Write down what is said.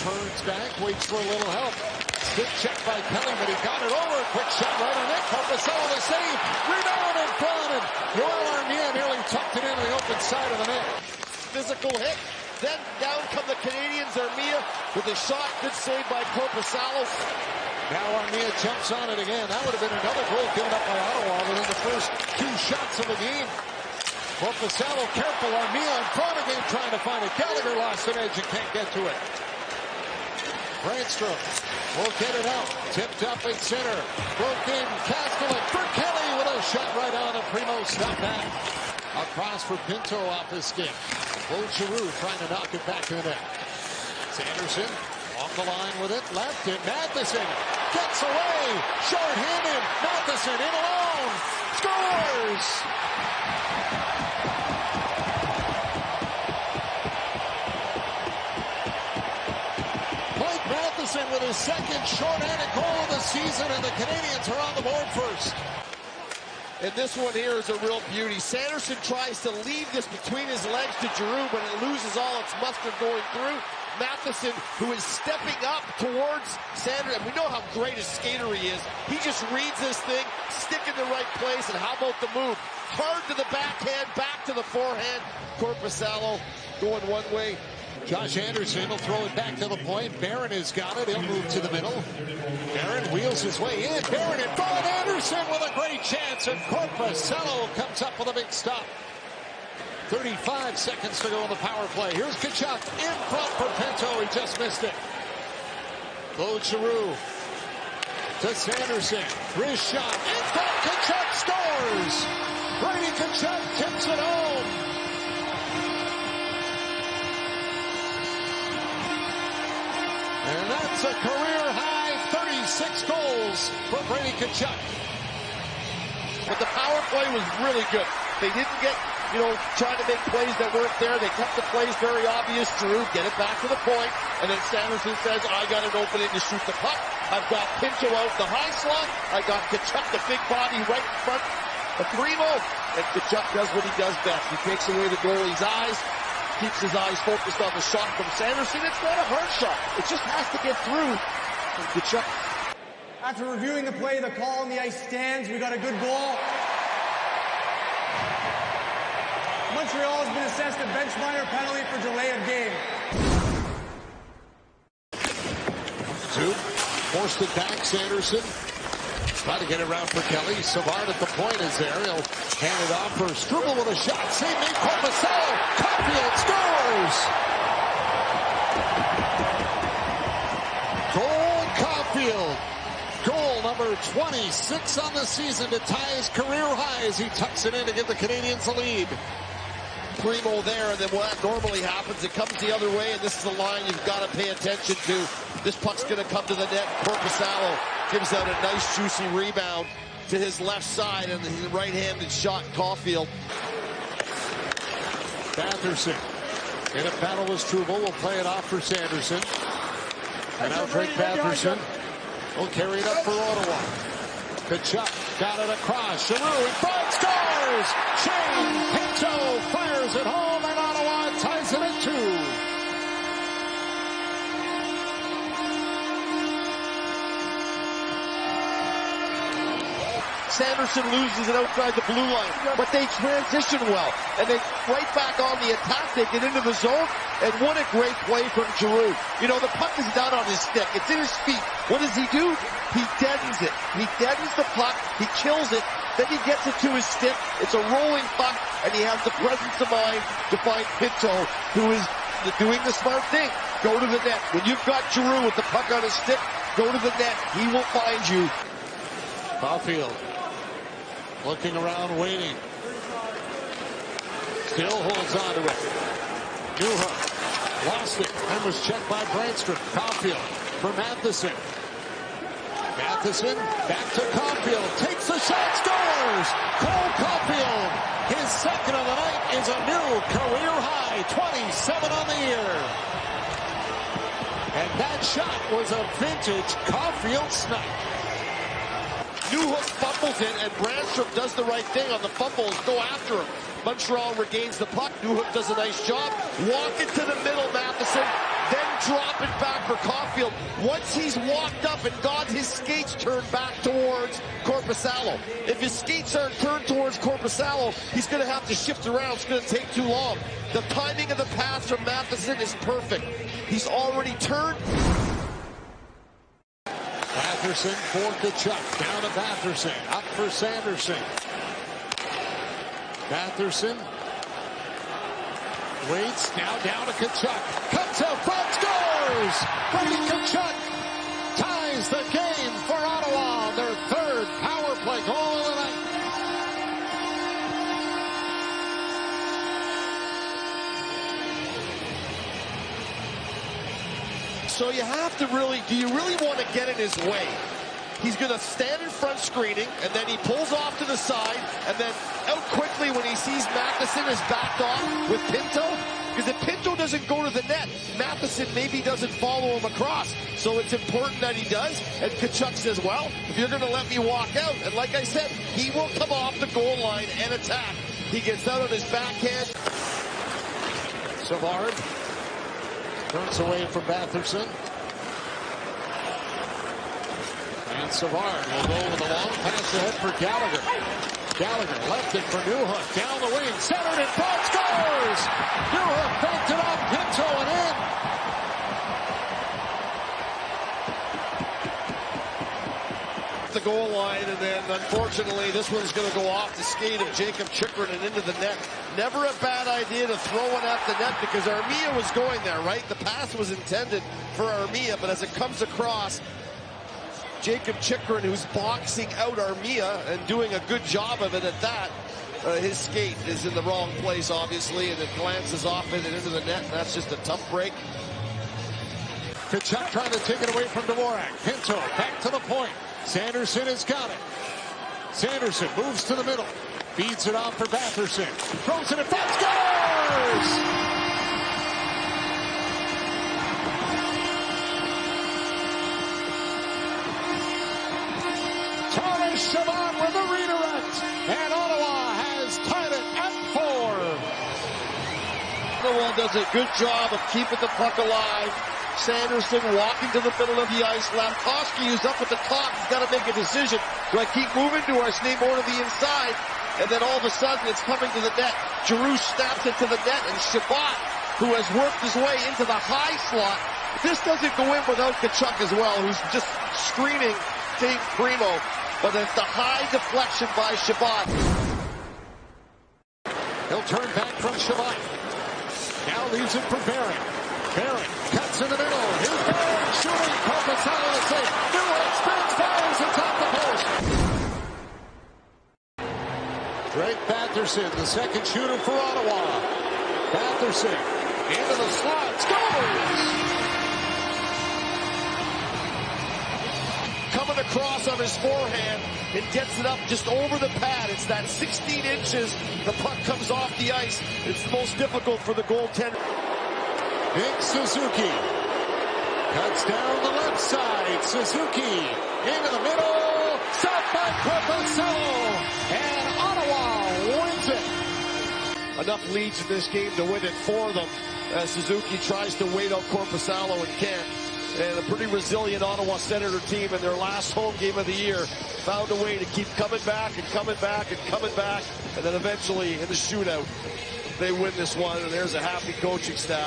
turns back, waits for a little help. Stick check by Kelly, but he got it over. Quick shot right on it. Corpusalo the save. Rebound in front, and Joel Armia nearly tucked it into the open side of the net. Physical hit. Then down come the Canadiens. Armia with a shot. Good save by Corpusalo. Now Armia jumps on it again. That would have been another goal given up by Ottawa within the first 2 shots of the game. Corpusalo careful. Armia in front again trying to find it. Gallagher lost an edge and can't get to it. Brandstrom will get it out. Tipped up in center. Broke in. Castellan for Kelly with a shot right on the Primo. Stop that. Across for Pinto off his stick. Claude Giroux trying to knock it back to the net. Sanderson off the line with it. Left it. Matheson gets away. Short-handed. Matheson in alone. Scores! Matheson with his second short-handed goal of the season, and the Canadiens are on the board first. And this one here is a real beauty. Sanderson tries to leave this between his legs to Giroux, but it loses all its muster going through. Matheson, who is stepping up towards Sanderson, and we know how great a skater he is. He just reads this thing, stick in the right place, and how about the move? Hard to the backhand, back to the forehand. Corpusalo going one way. Josh Anderson will throw it back to the point. Barron has got it. He'll move to the middle. Barron wheels his way in. Barron in front. Anderson with a great chance. And Corpusalo comes up with a big stop. 35 seconds to go in the power play. Here's Tkachak in front for Pinto. He just missed it. Claude Giroux to Sanderson. Wrist shot. In front. Tkachak scores. Bрэйdi Tkachak tips it home. And that's a career-high 36 goals for Bрэйdi Tkachak. But the power play was really good. They didn't get, trying to make plays that weren't there. They kept the plays very obvious. Giroux, get it back to the point. And then Sanderson says, I got an opening to shoot the puck. I've got Pinto out the high slot. I got Tkachak, the big body, right in front of Primo. And Tkachak does what he does best. He takes away the goalie's eyes. Keeps his eyes focused on the shot from Sanderson. It's not a hard shot. It just has to get through. And Tkachuk. After reviewing the play, the call on the ice stands. We got a good goal. Montreal has been assessed a bench minor penalty for delay of game. 2. Forced it back. Sanderson trying to get it around for Kelly. Savard at the point is there. He'll hand it off for Struble with a shot. Save made. Corpusalo. Cofield scores. Coul Cofield. Goal number 26 on the season to tie his career high as he tucks it in to give the Canadiens the lead. Primo there, and then what normally happens, it comes the other way, and this is the line you've got to pay attention to. This puck's going to come to the net. Corpusalo gives out a nice, juicy rebound to his left side, and his right-handed shot, Cofield. Batherson in a battle with Struble will play it off for Sanderson. And now Дрейк Баттерсон will carry it up for Ottawa. Tkachak got it across. Giroux in front, scores! Sheyne Pintó fires it home, and Ottawa ties it at 2. Sanderson loses it outside the blue line, but they transition well. And then right back on the attack, they get into the zone, and what a great play from Giroux. The puck is not on his stick. It's in his feet. What does he do? He deadens it. He deadens the puck. He kills it. Then he gets it to his stick. It's a rolling puck, and he has the presence of mind to find Pinto, who is doing the smart thing. Go to the net. When you've got Giroux with the puck on his stick, go to the net. He will find you. Cofield looking around, waiting. Still holds on to it. Newhart lost it and was checked by Brandstrom. Cofield for Matheson. Matheson back to Cofield. Takes the shot, scores! Coul Cofield. His second of the night is a new career high. 27 on the year. And that shot was a vintage Cofield snipe. Newhook fumbles it, and Brandstrom does the right thing on the fumbles. Go after him. Montreal regains the puck. Newhook does a nice job. Walk it to the middle, Matheson. Then drop it back for Caulfield. Once he's walked up and got his skates turned back towards Korpisalo. If his skates aren't turned towards Korpisalo, he's going to have to shift around. It's going to take too long. The timing of the pass from Matheson is perfect. He's already turned. Batterson for Tkachuk. Down to Batterson. Up for Sanderson. Batterson waits. Now down to Tkachuk. Comes out front. Scores! Bрэйdi Tkachuk ties the game for Ottawa. Their third power play goal of the night. So you have to really, do you really want to get in his way? He's going to stand in front screening, and then he pulls off to the side, and then out quickly when he sees Matheson is backed off with Pinto. Because if Pinto doesn't go to the net, Matheson maybe doesn't follow him across. So it's important that he does. And Tkachuk says, well, if you're going to let me walk out, and like I said, he will come off the goal line and attack. He gets out on his backhand. Savard turns away from Batterson. And Savard will go with a long pass ahead for Gallagher. Gallagher left it for Newhook. Down the wing. Centered in front. Scores! Newhook banked it off Pinto and in. The goal line, and then unfortunately this one's going to go off the skate of Jacob Chychrun and into the net. Never a bad idea to throw it at the net because Armia was going there, right? The pass was intended for Armia, but as it comes across, Jacob Chychrun, who's boxing out Armia and doing a good job of it at that, his skate is in the wrong place, obviously, and it glances off it and into the net, and that's just a tough break. Tkachuk trying to take it away from Dvorak. Pinto back to the point. Sanderson has got it. Sanderson moves to the middle. Feeds it off for Batterson. Throws it in front. Scores! Toma Shabo with a redirect. And Ottawa has tied it at 4. Ottawa does a good job of keeping the puck alive. Sanderson walking to the middle of the ice. Lamkowski is up at the top. He's got to make a decision. Do I keep moving? Do I stay more to the inside? And then all of a sudden it's coming to the net. Giroux snaps it to the net, and Shabbat, who has worked his way into the high slot. This doesn't go in without Tkachuk as well, who's just screening Dave Primo. But it's the high deflection by Shabbat. He'll turn back from Shabbat. Now leaves it for Barron. Barron cuts in the middle. Here's Barron shooting. Korpisalo to save. Newhook spins, fires, it's off the post. Дрейк Баттерсон, the second shooter for Ottawa. Batterson into the slot. Scores! Coming across on his forehand and gets it up just over the pad. It's that 16 inches. The puck comes off the ice. It's the most difficult for the goaltender. Big Suzuki cuts down the left side. Suzuki into the middle. Shot by Korpisalo. And Ottawa wins it. Enough leads in this game to win it for them as Suzuki tries to wait out Korpisalo and can't. And a pretty resilient Ottawa Senator team in their last home game of the year found a way to keep coming back and coming back and coming back. And then eventually in the shootout, they win this one. And there's a happy coaching staff.